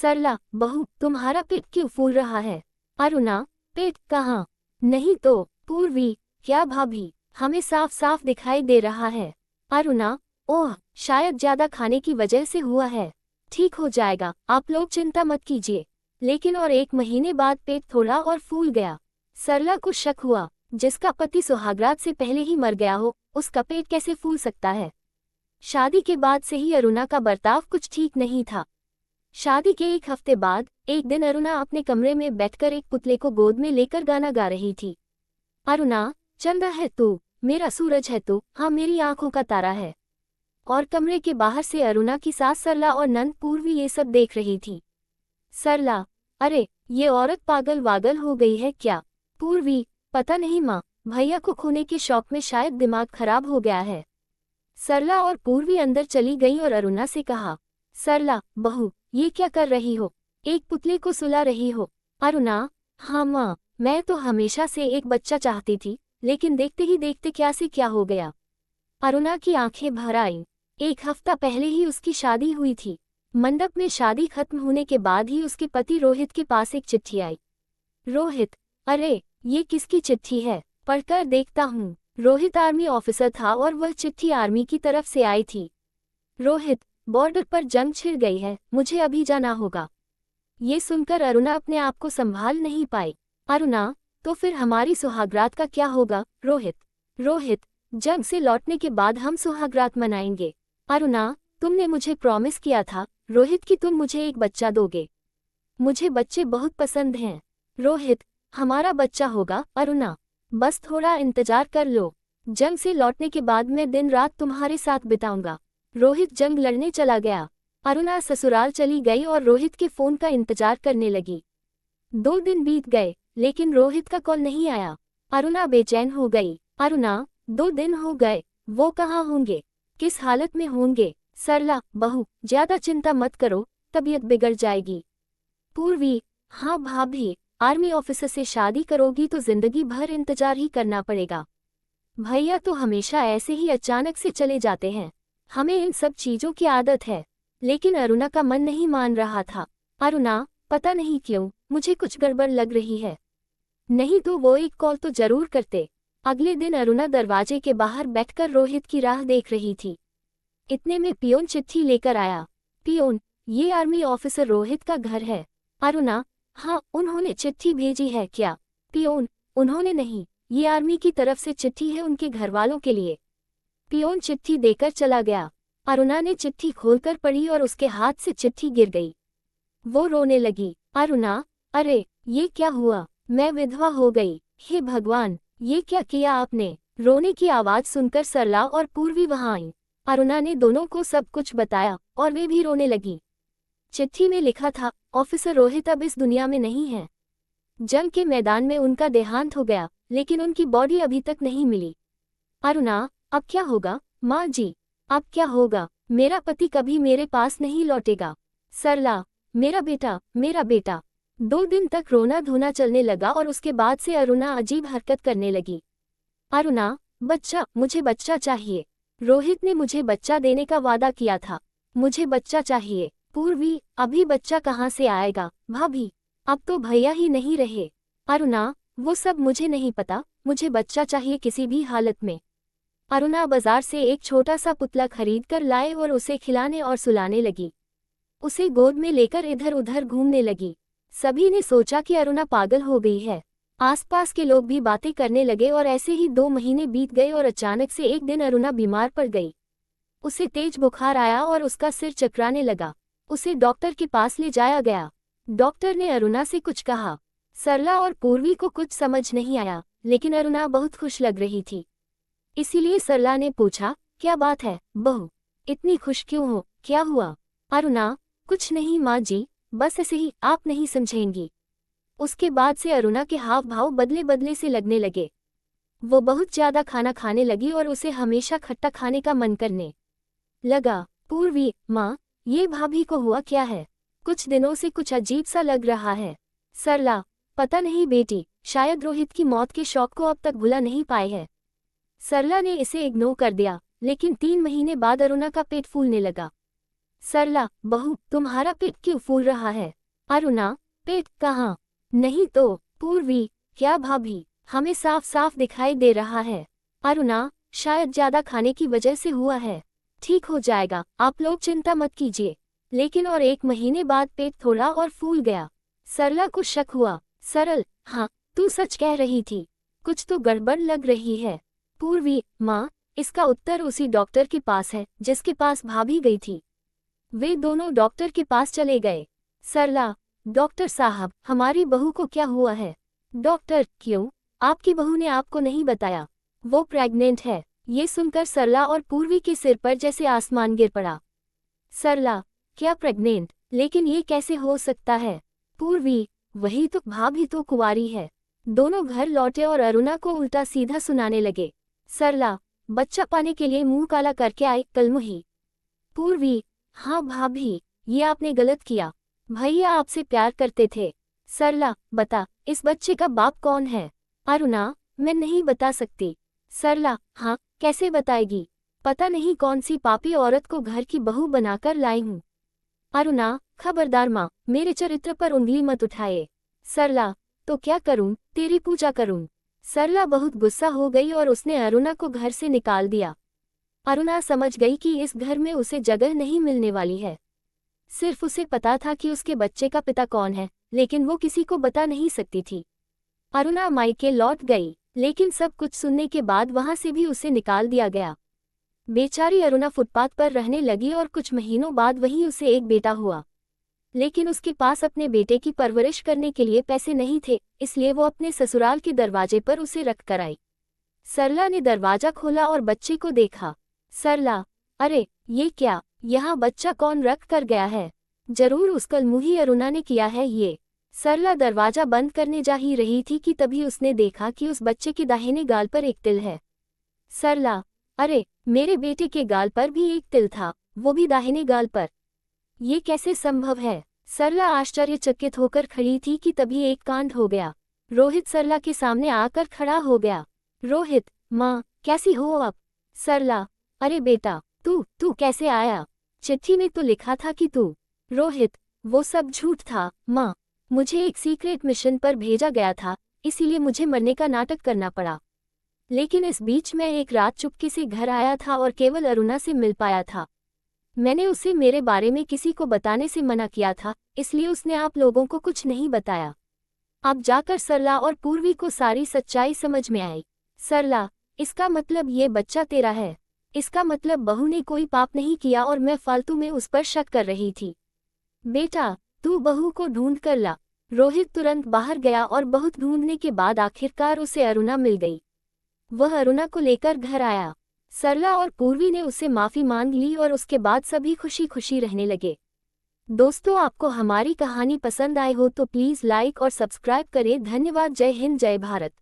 सरला, बहू तुम्हारा पेट क्यों फूल रहा है? अरुणा, पेट कहाँ? नहीं तो। पूर्वी, क्या भाभी, हमें साफ साफ दिखाई दे रहा है। अरुणा, ओह, शायद ज्यादा खाने की वजह से हुआ है। ठीक हो जाएगा, आप लोग चिंता मत कीजिए। लेकिन और 1 महीने बाद पेट थोड़ा और फूल गया। सरला को शक हुआ, जिसका पति सुहागरात से पहले ही मर गया हो, उसका पेट कैसे फूल सकता है? शादी के बाद से ही अरुणा का बर्ताव कुछ ठीक नहीं था। शादी के 1 हफ्ते बाद एक दिन अरुणा अपने कमरे में बैठकर एक पुतले को गोद में लेकर गाना गा रही थी। अरुणा, चंदा है तू, मेरा सूरज है तू, हाँ मेरी आंखों का तारा है। और कमरे के बाहर से अरुणा की सास सरला और नंद पूर्वी ये सब देख रही थी। सरला, अरे ये औरत पागल वागल हो गई है क्या? पूर्वी, पता नहीं माँ, भैया को खोने के शौक में शायद दिमाग खराब हो गया है। सरला और पूर्वी अंदर चली गई और अरुणा से कहा, सरला, बहू, ये क्या कर रही हो? एक पुतले को सुला रही हो? अरुणा, हाँ माँ, मैं तो हमेशा से एक बच्चा चाहती थी, लेकिन देखते ही देखते क्या से क्या हो गया। अरुणा की आंखें भर आईं। 1 हफ्ता पहले ही उसकी शादी हुई थी। मंडप में शादी खत्म होने के बाद ही उसके पति रोहित के पास एक चिट्ठी आई। रोहित, अरे ये किसकी चिट्ठी है? पढ़कर देखता हूँ। रोहित आर्मी ऑफिसर था और वह चिट्ठी आर्मी की तरफ से आई थी। रोहित, बॉर्डर पर जंग छिड़ गई है, मुझे अभी जाना होगा। ये सुनकर अरुणा अपने आप को संभाल नहीं पाई। अरुणा, तो फिर हमारी सुहागरात का क्या होगा? रोहित, रोहित, जंग से लौटने के बाद हम सुहागरात मनाएंगे। अरुणा, तुमने मुझे प्रॉमिस किया था रोहित कि तुम मुझे एक बच्चा दोगे। मुझे बच्चे बहुत पसंद हैं। रोहित, हमारा बच्चा होगा। अरुणा, बस थोड़ा इंतजार कर लो। जंग से लौटने के बाद मैं दिन रात तुम्हारे साथ बिताऊंगा। रोहित जंग लड़ने चला गया। अरुणा ससुराल चली गई और रोहित के फोन का इंतजार करने लगी। 2 दिन बीत गए, लेकिन रोहित का कॉल नहीं आया। अरुणा बेचैन हो गई। अरुणा, 2 दिन हो गए, वो कहाँ होंगे? किस हालत में होंगे? सरला, बहू, ज्यादा चिंता मत करो, तबीयत बिगड़ जाएगी। पूर्वी, हाँ भाभी, आर्मी ऑफिसर से शादी करोगी तो जिंदगी भर इंतजार ही करना पड़ेगा। भैया तो हमेशा ऐसे ही अचानक से चले जाते हैं, हमें इन सब चीजों की आदत है। लेकिन अरुणा का मन नहीं मान रहा था। अरुणा, पता नहीं क्यों, मुझे कुछ गड़बड़ लग रही है। नहीं तो वो एक कॉल तो जरूर करते। अगले दिन अरुणा दरवाजे के बाहर बैठकर रोहित की राह देख रही थी। इतने में पियोन चिट्ठी लेकर आया। पियोन, ये आर्मी ऑफिसर रोहित का घर है। अरुणा, हाँ, उन्होंने चिट्ठी भेजी है क्या? पियोन, उन्होंने नहीं, ये आर्मी की तरफ से चिट्ठी है उनके घरवालों के लिए। पियोन चिट्ठी देकर चला गया। अरुणा ने चिट्ठी खोलकर पढ़ी और उसके हाथ से चिट्ठी गिर गई। वो रोने लगी। अरुणा, अरे ये क्या हुआ? मैं विधवा हो गई। हे भगवान, ये क्या किया आपने? रोने की आवाज सुनकर सरला और पूर्वी वहां आई। अरुणा ने दोनों को सब कुछ बताया और वे भी रोने लगी। चिट्ठी में लिखा था, ऑफिसर रोहित अब इस दुनिया में नहीं है। जंग के मैदान में उनका देहांत हो गया, लेकिन उनकी बॉडी अभी तक नहीं मिली। अरुणा, अब क्या होगा? माँ जी, अब क्या होगा? मेरा पति कभी मेरे पास नहीं लौटेगा। सरला, मेरा बेटा, मेरा बेटा। 2 दिन तक रोना धोना चलने लगा और उसके बाद से अरुणा अजीब हरकत करने लगी। अरुणा, बच्चा, मुझे बच्चा चाहिए। रोहित ने मुझे बच्चा देने का वादा किया था। मुझे बच्चा चाहिए। पूर्वी, अभी बच्चा कहाँ से आएगा? भाभी, अब तो भैया ही नहीं रहे। अरुणा, वो सब मुझे नहीं पता, मुझे बच्चा चाहिए किसी भी हालत में। अरुणा बाजार से एक छोटा सा पुतला खरीद कर लाए और उसे खिलाने और सुलाने लगी। उसे गोद में लेकर इधर उधर घूमने लगी। सभी ने सोचा कि अरुणा पागल हो गई है। आसपास के लोग भी बातें करने लगे और ऐसे ही 2 महीने बीत गए और अचानक से एक दिन अरुणा बीमार पड़ गई। उसे तेज बुखार आया और उसका सिर चकराने लगा। उसे डॉक्टर के पास ले जाया गया। डॉक्टर ने अरुणा से कुछ कहा। सरला और पूर्वी को कुछ समझ नहीं आया, लेकिन अरुणा बहुत खुश लग रही थी। इसीलिए सरला ने पूछा, क्या बात है बहू, इतनी खुश क्यों हो? क्या हुआ? अरुणा, कुछ नहीं माँ जी, बस ऐसे ही, आप नहीं समझेंगी। उसके बाद से अरुणा के हाव भाव बदले बदले से लगने लगे। वो बहुत ज्यादा खाना खाने लगी और उसे हमेशा खट्टा खाने का मन करने लगा। पूर्वी, माँ, ये भाभी को हुआ क्या है? कुछ दिनों से कुछ अजीब सा लग रहा है। सरला, पता नहीं बेटी, शायद रोहित की मौत के शौक को अब तक भुला नहीं पाए है। सरला ने इसे इग्नोर कर दिया, लेकिन 3 महीने बाद अरुणा का पेट फूलने लगा। सरला, बहू तुम्हारा पेट क्यों फूल रहा है? अरुणा, पेट कहाँ? नहीं तो। पूर्वी, क्या भाभी, हमें साफ साफ दिखाई दे रहा है। अरुणा, शायद ज्यादा खाने की वजह से हुआ है। ठीक हो जाएगा, आप लोग चिंता मत कीजिए। लेकिन और 1 महीने बाद पेट थोड़ा और फूल गया। सरला को शक हुआ। सरल, हाँ, तू सच कह रही थी। कुछ तो गड़बड़ लग रही है। पूर्वी, माँ, इसका उत्तर उसी डॉक्टर के पास है जिसके पास भाभी गई थी। वे दोनों डॉक्टर के पास चले गए। सरला, डॉक्टर साहब, हमारी बहू को क्या हुआ है? डॉक्टर, क्यों? आपकी बहू ने आपको नहीं बताया? वो प्रेग्नेंट है। ये सुनकर सरला और पूर्वी के सिर पर जैसे आसमान गिर पड़ा। सरला, क्या प्रेग्नेंट? लेकिन ये कैसे हो सकता है? पूर्वी, वही तो, भाभी तो कुंवारी है। दोनों घर लौटे और अरुणा को उल्टा सीधा सुनाने लगे। सरला, बच्चा पाने के लिए मुंह काला करके आए कलमुही। पूर्वी, हाँ भाभी, ये आपने गलत किया। भैया आपसे प्यार करते थे। सरला, बता, इस बच्चे का बाप कौन है? अरुणा, मैं नहीं बता सकती। सरला, हाँ, कैसे बताएगी? पता नहीं कौन सी पापी औरत को घर की बहू बनाकर लाई हूँ। अरुणा, खबरदार माँ, मेरे चरित्र पर उंगली मत उठाए। सरला, तो क्या करूँ, तेरी पूजा करूँ? सरला बहुत गुस्सा हो गई और उसने अरुणा को घर से निकाल दिया। अरुणा समझ गई कि इस घर में उसे जगह नहीं मिलने वाली है। सिर्फ उसे पता था कि उसके बच्चे का पिता कौन है, लेकिन वो किसी को बता नहीं सकती थी। अरुणा मायके लौट गई, लेकिन सब कुछ सुनने के बाद वहां से भी उसे निकाल दिया गया। बेचारी अरुणा फुटपाथ पर रहने लगी और कुछ महीनों बाद वहीं उसे एक बेटा हुआ। लेकिन उसके पास अपने बेटे की परवरिश करने के लिए पैसे नहीं थे, इसलिए वो अपने ससुराल के दरवाजे पर उसे रख कर आई। सरला ने दरवाजा खोला और बच्चे को देखा। सरला, अरे ये क्या, यहाँ बच्चा कौन रख कर गया है? जरूर उस कलमुही अरुणा ने किया है ये। सरला दरवाजा बंद करने जा ही रही थी कि तभी उसने देखा कि उस बच्चे के दाहिने गाल पर एक तिल है। सरला, अरे, मेरे बेटे के गाल पर भी एक तिल था, वो भी दाहिने गाल पर। ये कैसे संभव है? सरला आश्चर्यचकित होकर खड़ी थी कि तभी एक कांड हो गया। रोहित सरला के सामने आकर खड़ा हो गया। रोहित, माँ, कैसी हो अब? सरला, अरे बेटा, तू कैसे आया? चिट्ठी में तो लिखा था कि तू। रोहित, वो सब झूठ था माँ, मुझे एक सीक्रेट मिशन पर भेजा गया था, इसीलिए मुझे मरने का नाटक करना पड़ा। लेकिन इस बीच मैं एक रात चुपके से घर आया था और केवल अरुणा से मिल पाया था। मैंने उसे मेरे बारे में किसी को बताने से मना किया था, इसलिए उसने आप लोगों को कुछ नहीं बताया। अब जाकर सरला और पूर्वी को सारी सच्चाई समझ में आई। सरला, इसका मतलब ये बच्चा तेरा है? इसका मतलब बहू ने कोई पाप नहीं किया और मैं फालतू में उस पर शक कर रही थी। बेटा, तू बहू को ढूंढ कर ला। रोहित तुरंत बाहर गया और बहुत ढूंढने के बाद आखिरकार उसे अरुणा मिल गई। वह अरुणा को लेकर घर आया। सरला और पूर्वी ने उससे माफी मांग ली और उसके बाद सभी खुशी खुशी रहने लगे। दोस्तों, आपको हमारी कहानी पसंद आई हो तो प्लीज़ लाइक और सब्सक्राइब करें। धन्यवाद। जय हिंद, जय भारत।